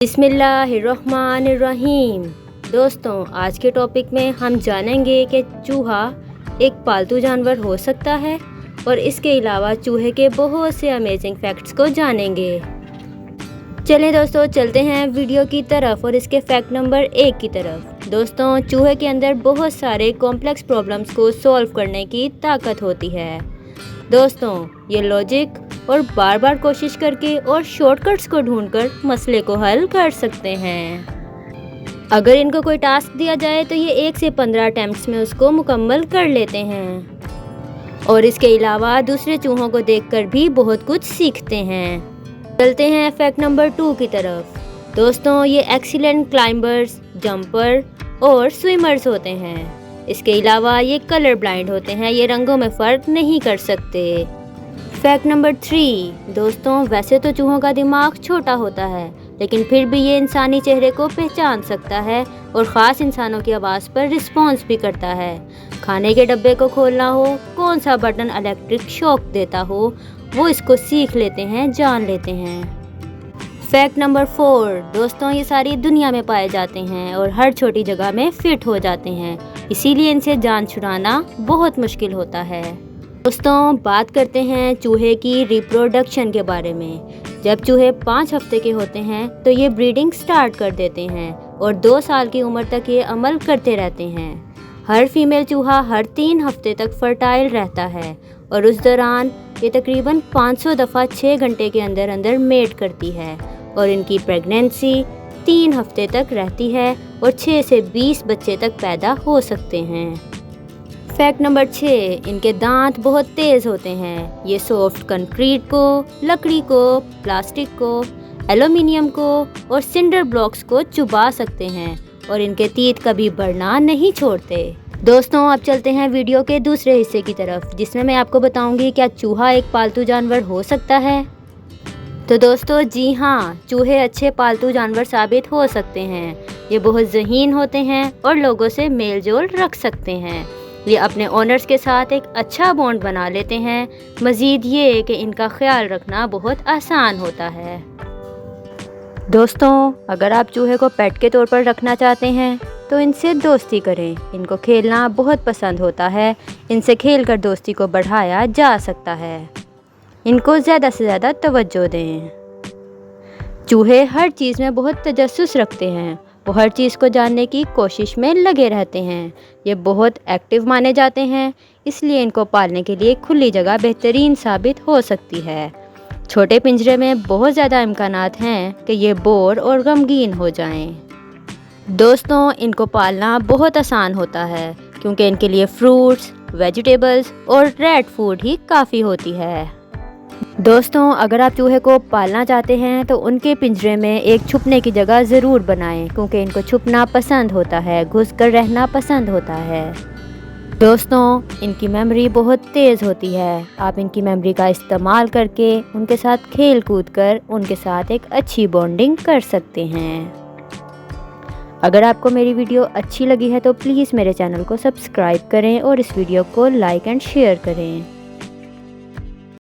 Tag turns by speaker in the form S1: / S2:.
S1: बिस्मिल्लाहिर्रहमानिर्रहीम। दोस्तों, आज के टॉपिक में हम जानेंगे कि चूहा एक पालतू जानवर हो सकता है और इसके अलावा चूहे के बहुत से अमेजिंग फैक्ट्स को जानेंगे। चलें दोस्तों, चलते हैं वीडियो की तरफ और इसके फैक्ट नंबर 1 की तरफ। दोस्तों, चूहे के अंदर बहुत सारे कॉम्प्लेक्स प्रॉब्लम्स को सॉल्व करने की ताकत होती है। दोस्तों, ये लॉजिक और बार बार कोशिश करके और शॉर्टकट्स को ढूंढकर मसले को हल कर सकते हैं। अगर इनको कोई टास्क दिया जाए तो ये 1 से 15 अटेम्प्ट्स में उसको मुकम्मल कर लेते हैं और इसके अलावा दूसरे चूहों को देखकर भी बहुत कुछ सीखते हैं। चलते हैं फैक्ट नंबर 2 की तरफ। दोस्तों, ये एक्सीलेंट क्लाइंबर्स, जंपर और स्विमर्स होते हैं। इसके अलावा ये कलर ब्लाइंड होते हैं, ये रंगों में फ़र्क नहीं कर सकते। Fact number 3। दोस्तों, वैसे तो चूहों का दिमाग छोटा होता है, लेकिन फिर भी ये इंसानी चेहरे को पहचान सकता है और ख़ास इंसानों की आवाज़ पर रिस्पॉन्स भी करता है। खाने के डब्बे को खोलना हो, कौन सा बटन इलेक्ट्रिक शॉक देता हो, वो इसको सीख लेते हैं, जान लेते हैं। Fact number 4। दोस्तों, ये सारी दुनिया में पाए जाते हैं और हर छोटी जगह में फिट हो जाते हैं, इसीलिए इनसे जान छुड़ाना बहुत मुश्किल होता है। दोस्तों, बात करते हैं चूहे की रिप्रोडक्शन के बारे में। जब चूहे 5 हफ्ते के होते हैं तो ये ब्रीडिंग स्टार्ट कर देते हैं और 2 साल की उम्र तक ये अमल करते रहते हैं। हर फीमेल चूहा हर 3 हफ्ते तक फर्टाइल रहता है और उस दौरान ये तकरीबन 500 दफ़ा 6 घंटे के अंदर अंदर मेट करती है और इनकी प्रेगनेंसी 3 हफ्ते तक रहती है और 6 से 20 बच्चे तक पैदा हो सकते हैं। Fact number 6। इनके दांत बहुत तेज़ होते हैं। ये सॉफ्ट कंक्रीट को, लकड़ी को, प्लास्टिक को, एल्युमिनियम को और सिंडर ब्लॉक्स को चुबा सकते हैं और इनके तीत कभी बढ़ना नहीं छोड़ते। दोस्तों, अब चलते हैं वीडियो के दूसरे हिस्से की तरफ, जिसमें मैं आपको बताऊंगी क्या चूहा एक पालतू जानवर हो सकता है। तो दोस्तों, जी हाँ, चूहे अच्छे पालतू जानवर साबित हो सकते हैं। ये बहुत ज़हीन होते हैं और लोगों से मेल जोल रख सकते हैं। ये अपने ओनर्स के साथ एक अच्छा बॉन्ड बना लेते हैं। मज़ीद ये कि इनका ख्याल रखना बहुत आसान होता है। दोस्तों, अगर आप चूहे को पेट के तौर पर रखना चाहते हैं तो इनसे दोस्ती करें। इनको खेलना बहुत पसंद होता है, इनसे खेलकर दोस्ती को बढ़ाया जा सकता है। इनको ज़्यादा से ज़्यादा तवज्जो दें। चूहे हर चीज़ में बहुत तजस्सुस रखते हैं, वो हर चीज़ को जानने की कोशिश में लगे रहते हैं। ये बहुत एक्टिव माने जाते हैं, इसलिए इनको पालने के लिए खुली जगह बेहतरीन साबित हो सकती है। छोटे पिंजरे में बहुत ज़्यादा इम्कानात हैं कि ये बोर और गमगीन हो जाएं। दोस्तों, इनको पालना बहुत आसान होता है क्योंकि इनके लिए फ्रूट्स, वेजिटेबल्स और रेड फूड ही काफ़ी होती है। दोस्तों, अगर आप चूहे को पालना चाहते हैं तो उनके पिंजरे में एक छुपने की जगह ज़रूर बनाएं, क्योंकि इनको छुपना पसंद होता है, घुसकर रहना पसंद होता है। दोस्तों, इनकी मेमोरी बहुत तेज़ होती है। आप इनकी मेमोरी का इस्तेमाल करके उनके साथ खेल कूद कर उनके साथ एक अच्छी बॉन्डिंग कर सकते हैं। अगर आपको मेरी वीडियो अच्छी लगी है तो प्लीज़ मेरे चैनल को सब्सक्राइब करें और इस वीडियो को लाइक एंड शेयर करें।